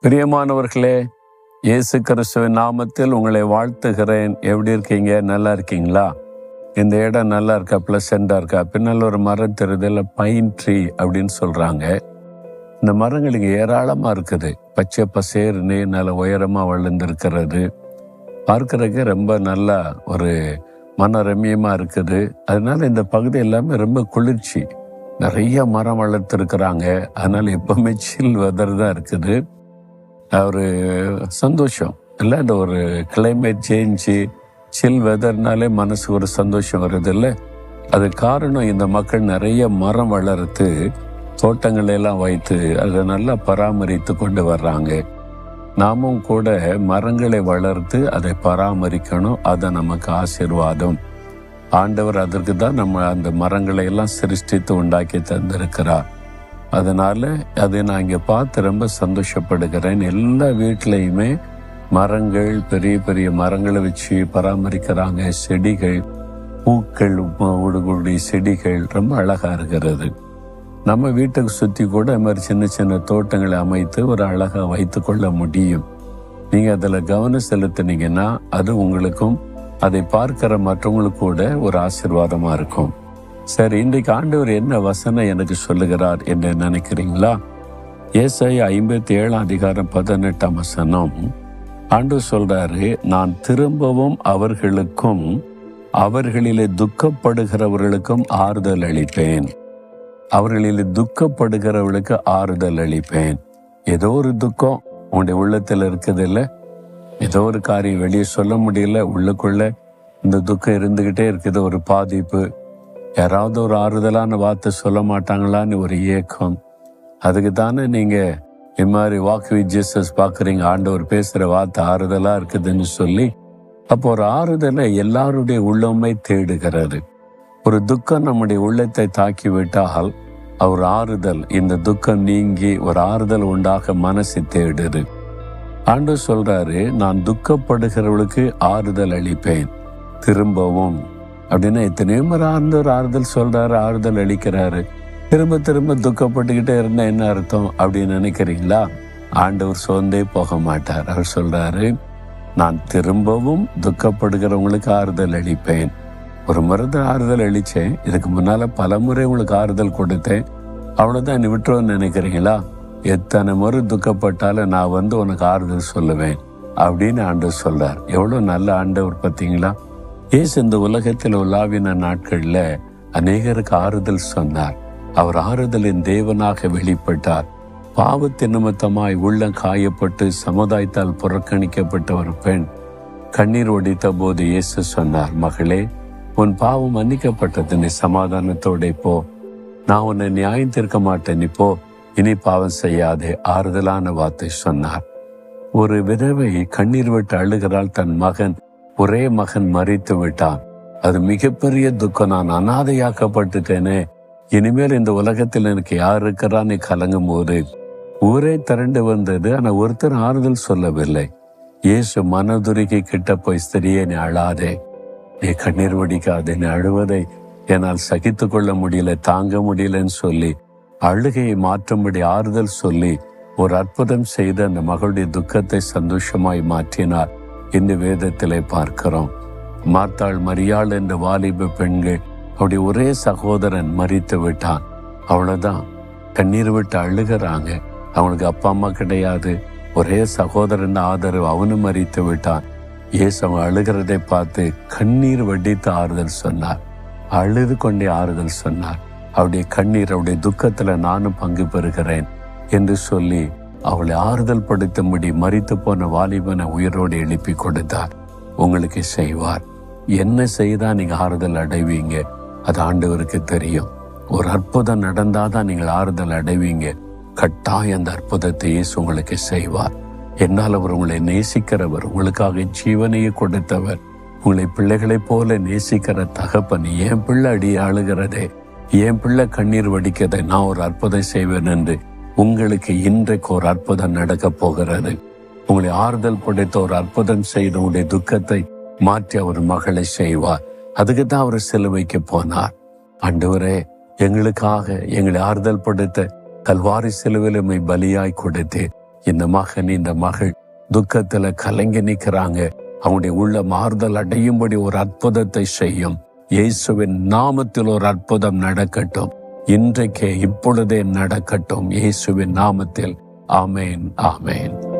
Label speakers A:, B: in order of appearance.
A: பிரியமானவர்களே, இயேசு கிறிஸ்துவின் நாமத்தில் உங்களை வாழ்த்துகிறேன். எப்படி இருக்கீங்க? நல்லா இருக்கீங்களா? இந்த இடம் நல்லா இருக்கா? பிளசண்டா இருக்கா? பின்னால் ஒரு மரம் தெரியுதுல, பைன் ட்ரீ அப்படின்னு சொல்றாங்க. இந்த மரங்களுக்கு ஏராளமா இருக்குது. பச்சை பசேர்னு நல்ல உயரமா வளர்ந்துருக்கிறது. பார்க்கறதுக்கு ரொம்ப நல்லா ஒரு மனரம்யமா இருக்குது. அதனால இந்த பகுதி எல்லாமே ரொம்ப குளிர்ச்சி. நிறைய மரம் வளர்த்துருக்குறாங்க. அதனால எப்பவுமே சில் வெதர் தான் இருக்குது. ஒரு சந்தோஷம் இல்லை, இந்த ஒரு கிளைமேட் சேஞ்சு சில் வெதர்னாலே மனசு ஒரு சந்தோஷம் வருது இல்லை. அது காரணம் இந்த மக்கள் நிறைய மரம் வளர்த்து தோட்டங்களெல்லாம் வைத்து அதை நல்லா பராமரித்து கொண்டு வர்றாங்க. நாமும் கூட மரங்களை வளர்த்து அதை பராமரிக்கணும். அது நமக்கு ஆசீர்வாதம். ஆண்டவர் அதற்கு தான் நம்ம அந்த மரங்களை எல்லாம் சிருஷ்டித்து உண்டாக்கி தந்திருக்கிறார். அதனால அதை நான் இங்கே பார்த்து ரொம்ப சந்தோஷப்படுகிறேன். எல்லா வீட்லையுமே மரங்கள், பெரிய பெரிய மரங்களை வச்சு பராமரிக்கிறாங்க. செடிகள், பூக்கள், உடுகுடி செடிகள் ரொம்ப அழகா இருக்கிறது. நம்ம வீட்டுக்கு சுற்றி கூட அது மாதிரி சின்ன சின்ன தோட்டங்களை அமைத்து ஒரு அழகா வைத்து கொள்ள முடியும். நீங்க அதில் கவனம் செலுத்தினீங்கன்னா அது உங்களுக்கும் அதை பார்க்கிற மற்றவங்களுக்கு கூட ஒரு ஆசீர்வாதமா இருக்கும். சரி, இன்றைக்கு ஆண்டவர் என்ன வசனம் எனக்கு சொல்லுகிறார் என்று நினைக்கிறீங்களா? ஏசாயா 57:18 ஆண்டவர் சொல்றாரு, நான் திரும்பவும் அவர்களுக்கும் அவர்களிலே துக்கப்படுகிறவர்களுக்கும் ஆறுதல் அளிப்பேன். அவர்களிலே துக்கப்படுகிறவர்களுக்கு ஆறுதல் அளிப்பேன். ஏதோ ஒரு துக்கம் உங்களுடைய உள்ளத்தில் இருக்குது இல்லை? ஏதோ ஒரு காரியம் வெளியே சொல்ல முடியல, உள்ளுக்குள்ள இந்த துக்கம் இருந்துகிட்டே இருக்குது. ஒரு பாதிப்பு, யாராவது ஒரு ஆறுதலான வார்த்தை சொல்ல மாட்டாங்களான்னு ஒரு ஏக்கம். அதுக்கு தானே நீங்க இது மாதிரி வாக் வித் ஜீசஸ் பார்க்குறீங்க. ஆண்டவர் பேசுற வார்த்தை ஆறுதலா இருக்குதுன்னு சொல்லி. அப்போ ஒரு ஆறுதலை எல்லாருடைய உள்ளமே தேடுகிறது. ஒரு துக்கம் நம்முடைய உள்ளத்தை தாக்கி விட்டால் அவர் ஆறுதல், இந்த துக்கம் நீங்கி ஒரு ஆறுதல் உண்டாக மனசு தேடுது. ஆண்டவர் சொல்றாரு, நான் துக்கப்படுகிறவளுக்கு ஆறுதல் அளிப்பேன். திரும்பவும் அப்படின்னா எத்தனையோ முறை ஆண்டவர் ஆறுதல் சொல்றாரு, ஆறுதல் அளிக்கிறாரு. திரும்ப திரும்ப துக்கப்பட்டுக்கிட்டே இருந்தா என்ன அர்த்தம் அப்படின்னு நினைக்கிறீங்களா? ஆண்டவர் சோர்ந்தே போக மாட்டார். அவர் சொல்றாரு, நான் திரும்பவும் துக்கப்படுகிறவங்களுக்கு ஆறுதல் அளிப்பேன். ஒரு முறை தான் ஆறுதல் அளிச்சேன், இதுக்கு முன்னால பல முறை உங்களுக்கு ஆறுதல் கொடுத்தேன், அவ்வளவுதான் என்னை விட்டுருவோன்னு நினைக்கிறீங்களா? எத்தனை முறை துக்கப்பட்டாலும் நான் உனக்கு ஆறுதல் சொல்லுவேன் அப்படின்னு ஆண்டவர் சொல்றார். எவ்வளவு நல்ல ஆண்டவர் பார்த்தீங்களா? இயேசு இந்த உலகத்தில் உலாவின நாட்கள்ல அநேகருக்கு ஆறுதல் சொன்னார். அவர் ஆறுதலின் தேவனாக வெளிப்பட்டார். பாவத்தின் நிமித்தமாய் உள்ளம் காயப்பட்டு சமுதாயத்தால் புறக்கணிக்கப்பட்ட ஒரு பெண் கண்ணீர் ஒடித்த போது இயேசு சொன்னார், மகளே, உன் பாவம் மன்னிக்கப்பட்டது, நீ சமாதானத்தோட போ, நான் உன்னை நியாயம் தீர்க்க மாட்டேன், நீ போ, இனி பாவம் செய்யாதே. ஆறுதலான வார்த்தை சொன்னார். ஒரு விதவை கண்ணீர் விட்டு அழுகிறாள். தன் மகன், ஒரே மகன் மரித்து விட்டான். அது மிகப்பெரிய துக்கம். நான் அனாதையாக்கப்பட்டுட்டேனே, இனிமேல் இந்த உலகத்தில் எனக்கு யார் இருக்கிறான்னு கலங்கும் போது ஊரே திரண்டு வந்தது. ஆனா ஒருத்தர் ஆறுதல் சொல்லவில்லை. இயேசு மனதுருகி கிட்ட போய், ஸ்திரியே, நீ அழாதே, நீ கண்ணீர் வடிக்காதே, நீ அழுவதை என்னால் சகித்து கொள்ள முடியல, தாங்க முடியலன்னு சொல்லி அழுகையை மாற்றும்படி ஆறுதல் சொல்லி ஒரு அற்புதம் செய்து அந்த மகளுடைய துக்கத்தை சந்தோஷமாய் மாற்றினார். இந்த வேதத்திலே பார்க்கிறோம். மார்த்தாள், மரியாள் என்ற வாலிப பெண்கள், அவருடைய ஒரே சகோதரன் மரித்து விட்டான். அவ்வளவுதான், கண்ணீர் விட்டு அழுகிறாங்க. அவனுக்கு அப்பா அம்மா கிடையாது, ஒரே சகோதரன் ஆதரவு, அவனும் மரித்து விட்டான். இயேசு அவன் அழுகிறதை பார்த்து கண்ணீர் வடித்து ஆறுதல் சொன்னார். அழுது கொண்டே ஆறுதல் சொன்னார். அவருடைய கண்ணீர், அவருடைய துக்கத்துல நானும் பங்கு பெறுகிறேன் என்று சொல்லி அவளை ஆறுதல் படுத்தும்படி மரித்து போன வாலிபனை உயிரோடு எழுப்பி கொடுத்தார். உங்களுக்கு செய்வார். என்ன செய்தா நீங்க ஆறுதல் அடைவீங்க, அது ஆண்டவருக்கு தெரியும். ஒரு அற்புதம் நடந்தாதான் நீங்கள் ஆறுதல் அடைவீங்க. கட்டாயம் அந்த அற்புதத்தை இயேசு உங்களுக்கு செய்வார். என்னால் அவர் உங்களை நேசிக்கிறவர், உங்களுக்காக ஜீவனையை கொடுத்தவர், உங்களை பிள்ளைகளைப் போல நேசிக்கிற தகப்பன். என் பிள்ளை அழுகிறதே, என் பிள்ளை கண்ணீர் வடிக்கதை, நான் ஒரு அற்புதம் செய்வேன் என்று உங்களுக்கு இன்றைக்கு ஒரு அற்புதம் நடக்க போகிறது. உங்களை ஆறுதல் படைத்த ஒரு அற்புதம் செய்து உங்களுடைய துக்கத்தை மாற்றி அவர் மகளை செய்வார். அதுக்கு தான் அவர் சிலுவைக்கு போனார். ஆண்டவரே, எங்களுக்காக எங்களை ஆறுதல் படுத்த கல்வாரி சிலுவையிலுமை பலியாய் கொடுத்து இந்த மகன் இந்த மகள் துக்கத்துல கலங்கி நிற்கிறாங்க. அவனுடைய உள்ள மாறுதல் அடையும்படி ஒரு அற்புதத்தை செய்யும். இயேசுவின் நாமத்தில் ஒரு அற்புதம் நடக்கட்டும். இன்றைக்கே இப்பொழுதே நடக்கட்டும். இயேசுவின் நாமத்தில். ஆமேன், ஆமேன்.